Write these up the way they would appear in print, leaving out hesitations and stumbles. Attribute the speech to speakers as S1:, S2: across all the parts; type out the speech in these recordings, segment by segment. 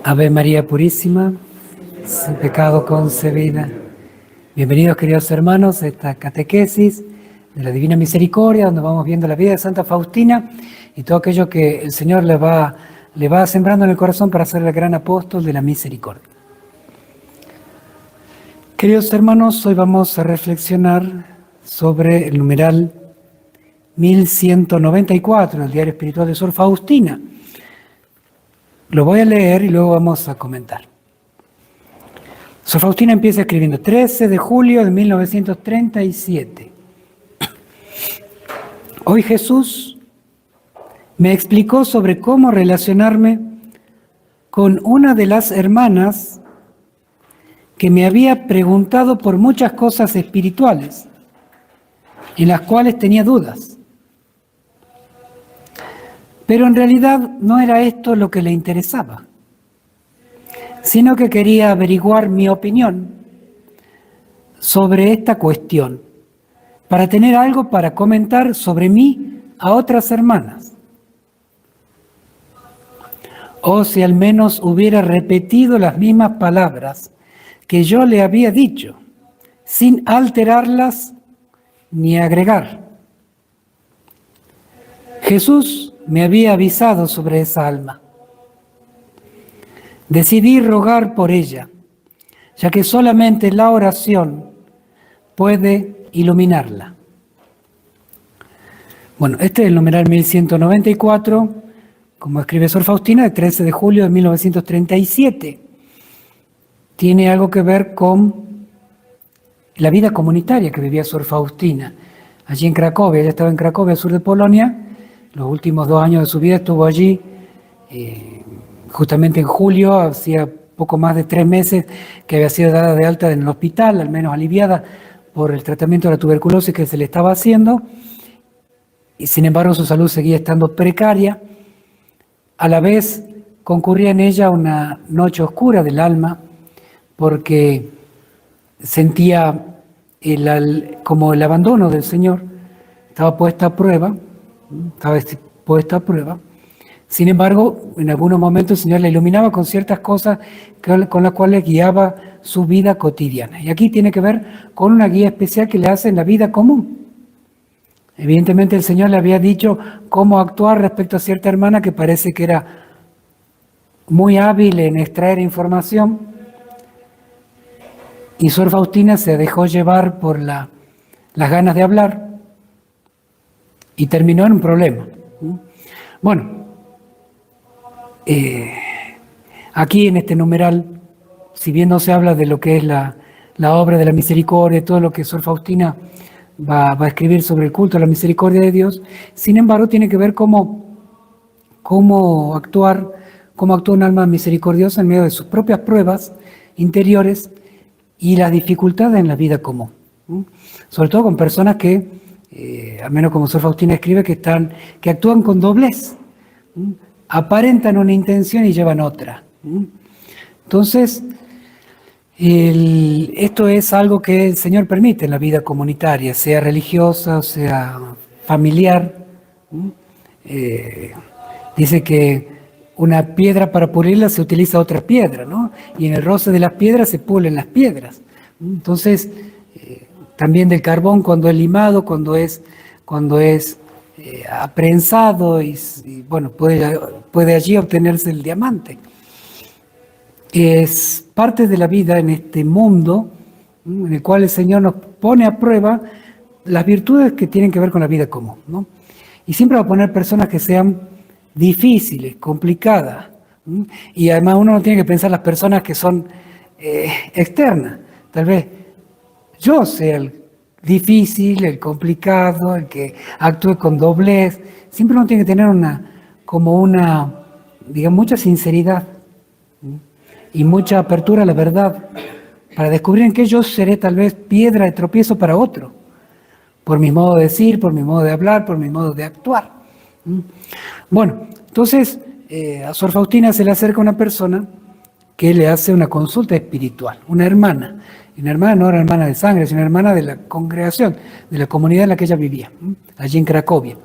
S1: Ave María Purísima, sin pecado concebida. Bienvenidos, queridos hermanos, a esta catequesis de la Divina Misericordia, donde vamos viendo la vida de Santa Faustina y todo aquello que el Señor le va sembrando en el corazón para ser el gran apóstol de la misericordia. Queridos hermanos, hoy vamos a reflexionar sobre el numeral 1194, el diario espiritual de Sor Faustina. Lo voy a leer y luego vamos a comentar. Sor Faustina empieza escribiendo 13 de julio de 1937. Hoy Jesús me explicó sobre cómo relacionarme con una de las hermanas que me había preguntado por muchas cosas espirituales, en las cuales tenía dudas. Pero en realidad no era esto lo que le interesaba, sino que quería averiguar mi opinión sobre esta cuestión, para tener algo para comentar sobre mí a otras hermanas. O si al menos hubiera repetido las mismas palabras que yo le había dicho, sin alterarlas ni agregar. Jesús me había avisado sobre esa alma. Decidí rogar por ella, ya que solamente la oración puede iluminarla. Bueno, este es el numeral 1194, como escribe Sor Faustina, de 13 de julio de 1937. Tiene algo que ver con la vida comunitaria que vivía Sor Faustina allí en Cracovia. Ella estaba en Cracovia, al sur de Polonia. Los últimos 2 años de su vida estuvo allí. Justamente en julio, hacía poco más de 3 meses que había sido dada de alta en el hospital, al menos aliviada por el tratamiento de la tuberculosis que se le estaba haciendo. Y sin embargo su salud seguía estando precaria. A la vez concurría en ella una noche oscura del alma, porque sentía como el abandono del Señor. Estaba puesta a prueba. Sin embargo, en algunos momentos el Señor la iluminaba con ciertas cosas con las cuales guiaba su vida cotidiana. Y aquí tiene que ver con una guía especial que le hace en la vida común. Evidentemente el Señor le había dicho cómo actuar respecto a cierta hermana que parece que era muy hábil en extraer información, y Sor Faustina se dejó llevar por las ganas de hablar y terminó en un problema. Bueno, aquí en este numeral, si bien no se habla de lo que es la obra de la misericordia, todo lo que Sor Faustina va a escribir sobre el culto a la misericordia de Dios, sin embargo tiene que ver cómo actúa un alma misericordiosa en medio de sus propias pruebas interiores y las dificultades en la vida común. Sobre todo con personas que, al menos como Sor Faustina escribe, que actúan con doblez, aparentan una intención y llevan otra. Entonces, esto es algo que el Señor permite en la vida comunitaria, sea religiosa o sea familiar. Dice que una piedra para pulirla se utiliza otra piedra, ¿no? Y en el roce de las piedras se pulen las piedras. Entonces, también del carbón cuando es limado, cuando es aprensado y bueno, puede allí obtenerse el diamante. Es parte de la vida en este mundo en el cual el Señor nos pone a prueba las virtudes que tienen que ver con la vida común, ¿no? Y siempre va a poner personas que sean difíciles, complicadas. Y además uno no tiene que pensar las personas que son externas. Tal vez yo sea el difícil, el complicado, el que actúe con doblez. Siempre uno tiene que tener mucha sinceridad y mucha apertura a la verdad para descubrir en qué yo seré tal vez piedra de tropiezo para otro, por mi modo de decir, por mi modo de hablar, por mi modo de actuar. Bueno, entonces a Sor Faustina se le acerca una persona que le hace una consulta espiritual, una hermana. Y una hermana no era hermana de sangre, sino una hermana de la congregación, de la comunidad en la que ella vivía, allí en Cracovia.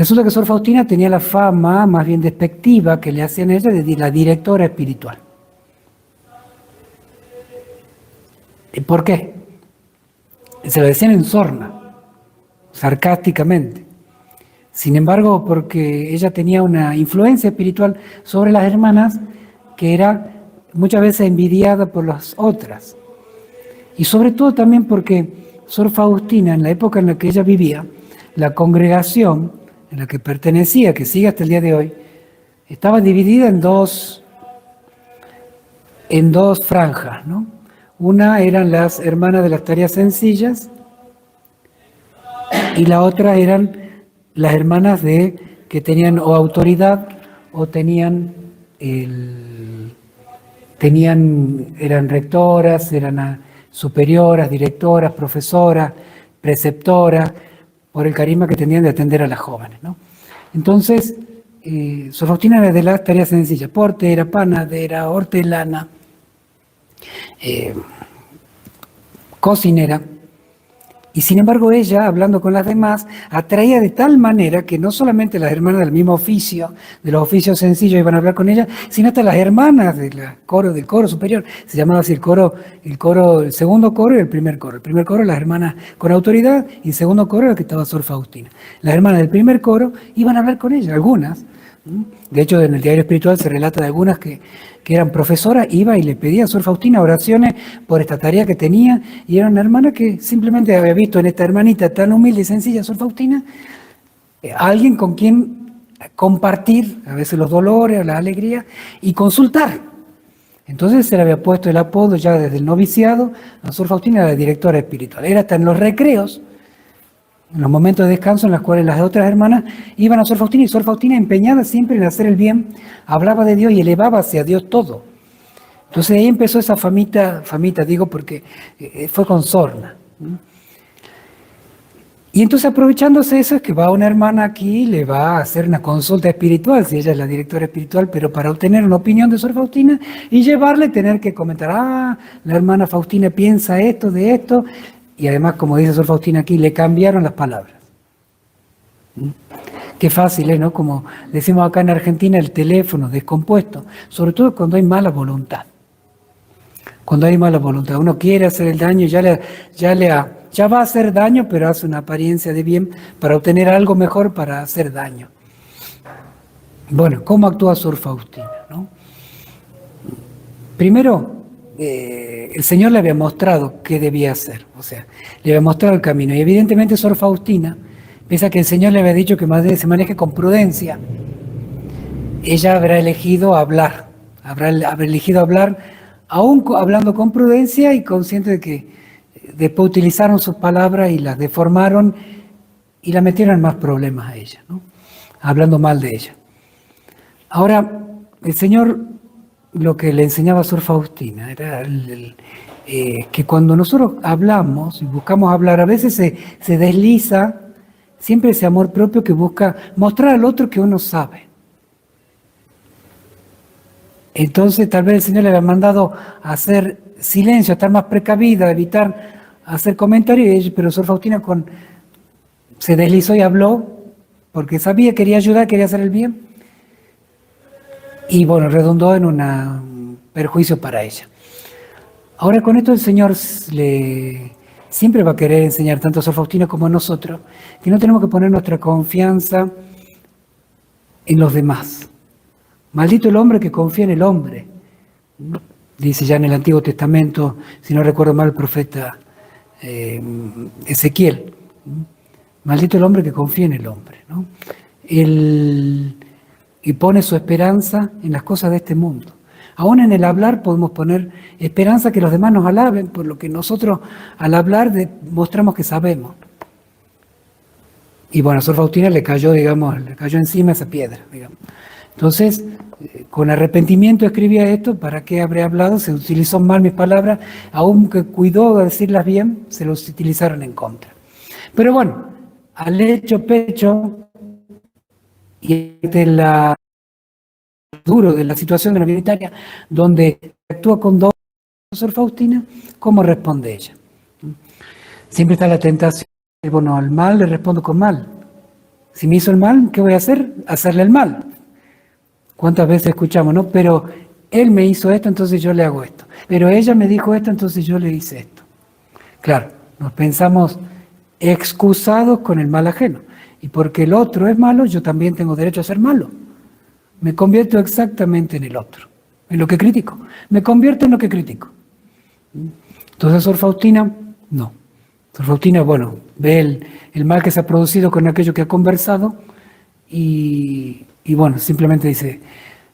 S1: Resulta que Sor Faustina tenía la fama más bien despectiva que le hacían a ella de la directora espiritual. ¿Y por qué? Se lo decían en sorna, sarcásticamente. Sin embargo, porque ella tenía una influencia espiritual sobre las hermanas que era muchas veces envidiada por las otras. Y sobre todo también porque Sor Faustina, en la época en la que ella vivía, la congregación en la que pertenecía, que sigue hasta el día de hoy, estaba dividida en dos franjas, ¿no? Una eran las hermanas de las tareas sencillas y la otra eran las hermanas que tenían o autoridad o eran rectoras, eran superioras, directoras, profesoras, preceptoras, por el carisma que tenían de atender a las jóvenes, ¿no? Entonces, Sor Faustina era de las tareas sencillas: portera, panadera, hortelana, cocinera. Y sin embargo ella, hablando con las demás, atraía de tal manera que no solamente las hermanas del mismo oficio, de los oficios sencillos, iban a hablar con ella, sino hasta las hermanas del coro superior. Se llamaba así el segundo coro y el primer coro. El primer coro las hermanas con autoridad y el segundo coro era el que estaba Sor Faustina. Las hermanas del primer coro iban a hablar con ella, algunas. De hecho, en el diario espiritual se relata de algunas que eran profesoras, iba y le pedía a Sor Faustina oraciones por esta tarea que tenía, y era una hermana que simplemente había visto en esta hermanita tan humilde y sencilla, Sor Faustina, a alguien con quien compartir a veces los dolores, la alegría, y consultar. Entonces se le había puesto el apodo ya desde el noviciado a Sor Faustina, la directora espiritual. Era hasta en los recreos, en los momentos de descanso en los cuales las otras hermanas iban a Sor Faustina, y Sor Faustina, empeñada siempre en hacer el bien, hablaba de Dios y elevaba hacia Dios todo. Entonces ahí empezó esa famita digo porque fue con sorna. Y entonces, aprovechándose de eso, es que va una hermana aquí y le va a hacer una consulta espiritual, si ella es la directora espiritual, pero para obtener una opinión de Sor Faustina y llevarle, tener que comentar: la hermana Faustina piensa esto, de esto. Y además, como dice Sor Faustina aquí, le cambiaron las palabras. Qué fácil, ¿no? Como decimos acá en Argentina, el teléfono descompuesto, sobre todo cuando hay mala voluntad. Cuando hay mala voluntad, uno quiere hacer el daño, ya va a hacer daño, pero hace una apariencia de bien para obtener algo mejor para hacer daño. Bueno, ¿cómo actúa Sor Faustina, no? Primero, el Señor le había mostrado qué debía hacer, o sea, le había mostrado el camino. Y evidentemente Sor Faustina, pese a que el Señor le había dicho que se maneje con prudencia, ella habrá elegido hablar, aún hablando con prudencia y consciente de que después utilizaron sus palabras y las deformaron y la metieron en más problemas a ella, ¿no? Hablando mal de ella. Ahora, el Señor lo que le enseñaba a Sor Faustina era que cuando nosotros hablamos y buscamos hablar, a veces se desliza siempre ese amor propio que busca mostrar al otro que uno sabe. Entonces tal vez el Señor le había mandado a hacer silencio, a estar más precavida, a evitar hacer comentarios, pero Sor Faustina se deslizó y habló porque sabía, quería ayudar, quería hacer el bien. Y bueno, redundó en un perjuicio para ella. Ahora con esto el Señor siempre va a querer enseñar tanto a Sor Faustina como a nosotros que no tenemos que poner nuestra confianza en los demás. Maldito el hombre que confía en el hombre, dice ya en el Antiguo Testamento, si no recuerdo mal, el profeta Ezequiel. Maldito el hombre que confía en el hombre, ¿no? Y pone su esperanza en las cosas de este mundo. Aún en el hablar podemos poner esperanza que los demás nos alaben, por lo que nosotros al hablar mostramos que sabemos. Y bueno, a Sor Faustina le cayó encima esa piedra, digamos. Entonces, con arrepentimiento escribía esto: ¿para qué habré hablado? Se utilizó mal mis palabras, aunque cuidó de decirlas bien, se los utilizaron en contra. Pero bueno, al hecho pecho, y de duro de la situación de la militaria, donde actúa con dos, Sor Faustina, ¿cómo responde ella? Siempre está la tentación, bueno, al mal le respondo con mal. Si me hizo el mal, ¿qué voy a hacer? Hacerle el mal. ¿Cuántas veces escuchamos, no? Pero él me hizo esto, entonces yo le hago esto. Pero ella me dijo esto, entonces yo le hice esto. Claro, nos pensamos excusados con el mal ajeno. Y porque el otro es malo, yo también tengo derecho a ser malo. Me convierto exactamente en el otro, en lo que critico. Me convierto en lo que critico. Entonces, Sor Faustina, no. Sor Faustina, bueno, ve el mal que se ha producido con aquello que ha conversado y bueno, simplemente dice,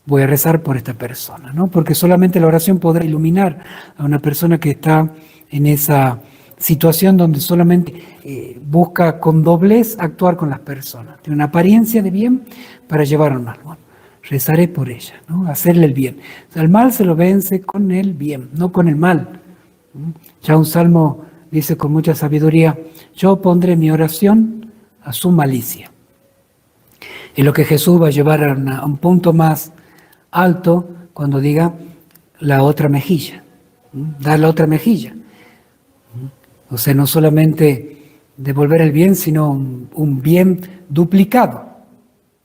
S1: voy a rezar por esta persona, ¿no? Porque solamente la oración podrá iluminar a una persona que está en esa situación donde solamente busca con doblez actuar con las personas. Tiene una apariencia de bien para llevar al mal. Bueno, rezaré por ella, ¿no? Hacerle el bien. O sea, el mal se lo vence con el bien, no con el mal. Ya un salmo dice con mucha sabiduría, yo pondré mi oración a su malicia. Es lo que Jesús va a llevar a un punto más alto cuando diga la otra mejilla, dar la otra mejilla. O sea, no solamente devolver el bien, sino un bien duplicado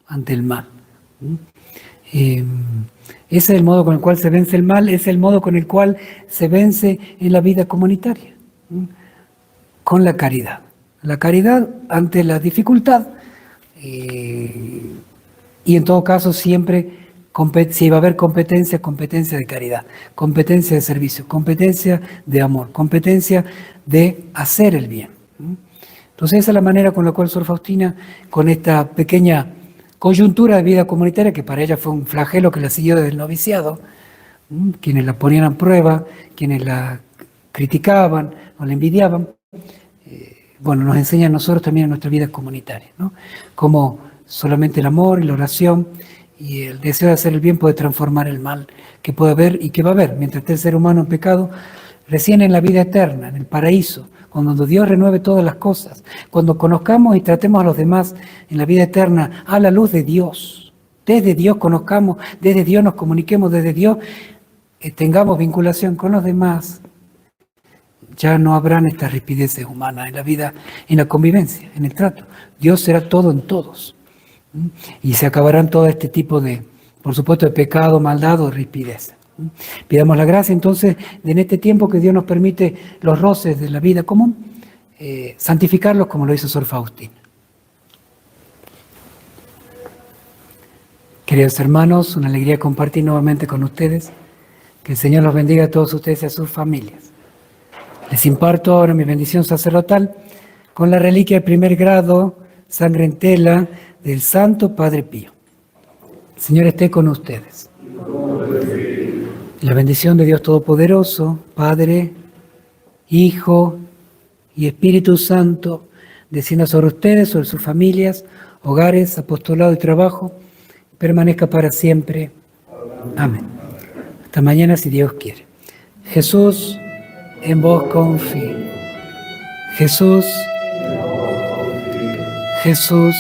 S1: ante el mal. Ese es el modo con el cual se vence el mal, es el modo con el cual se vence en la vida comunitaria, con la caridad. La caridad ante la dificultad y en todo caso siempre si va a haber competencia de caridad, competencia de servicio, competencia de amor, competencia de hacer el bien. Entonces esa es la manera con la cual Sor Faustina, con esta pequeña coyuntura de vida comunitaria, que para ella fue un flagelo que la siguió desde el noviciado, quienes la ponían a prueba, quienes la criticaban o la envidiaban, bueno, nos enseña a nosotros también en nuestra vida comunitaria, ¿no? Cómo solamente el amor y la oración y el deseo de hacer el bien puede transformar el mal que puede haber y que va a haber mientras esté el ser humano en pecado, recién en la vida eterna, en el paraíso, cuando Dios renueve todas las cosas, cuando conozcamos y tratemos a los demás en la vida eterna a la luz de Dios. Desde Dios conozcamos, desde Dios nos comuniquemos, desde Dios tengamos vinculación con los demás. Ya no habrán estas rispideces humanas en la vida, en la convivencia, en el trato. Dios será todo en todos. Y se acabarán todo este tipo de, por supuesto, de pecado, maldad o rispidez. Pidamos la gracia entonces de en este tiempo que Dios nos permite los roces de la vida común, santificarlos como lo hizo Sor Faustina. Queridos hermanos, una alegría compartir nuevamente con ustedes. Que el Señor los bendiga a todos ustedes y a sus familias. Les imparto ahora mi bendición sacerdotal con la reliquia de primer grado, sangre en tela, del Santo Padre Pío. El Señor esté con ustedes. La bendición de Dios Todopoderoso, Padre, Hijo y Espíritu Santo, descienda sobre ustedes, sobre sus familias, hogares, apostolado y trabajo, permanezca para siempre. Amén. Hasta mañana si Dios quiere. Jesús, en vos confío. Jesús, Jesús,